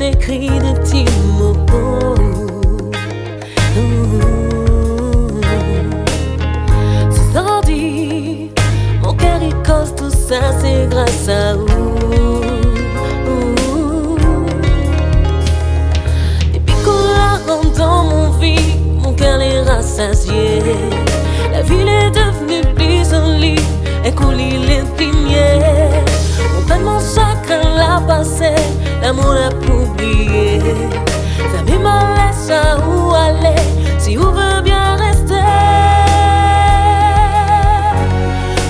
Écrit des petits mots beaux. C'est ordi, mon cœur il cause tout ça, c'est grâce à vous. Depuis qu'on la rend dans mon vie, mon cœur est rassasié. La ville est devenue plus jolie, et qu'on lit les lumières. Mon peine, mon chagrin l'a passé, l'amour l'a oublié. Ça me laisse à où aller, si on veut bien rester.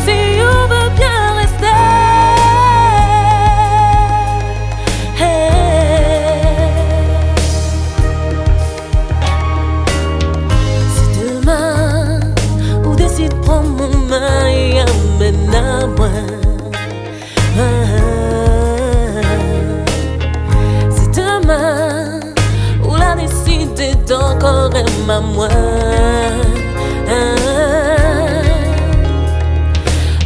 Si on veut bien rester. Si demain on décide de prendre mon main et amène à moi, ou la décider d'encore aimer à moi.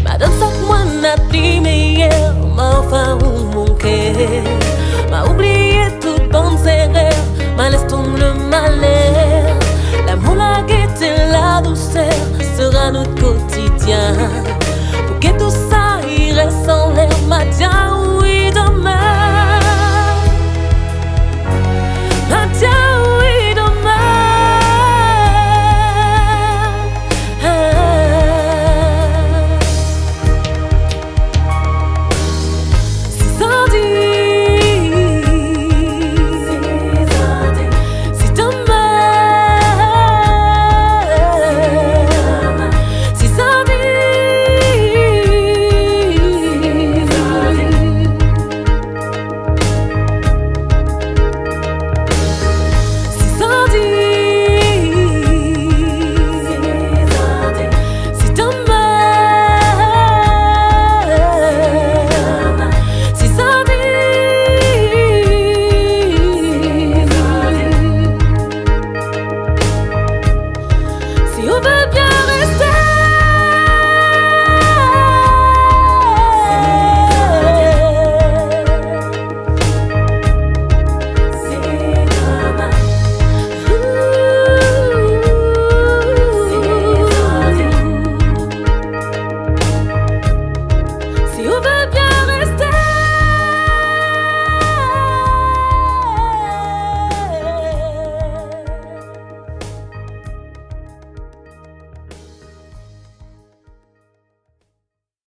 Madame ça que moi n'a plus meilleur, m'a enfin ou mon cœur, m'a oublié toute bonne erreur, m'a laisse tomber le malheur. L'amour, la gaieté, la douceur sera notre quotidien. Pour que tout ça y reste en l'air, m'a dit oui demain. You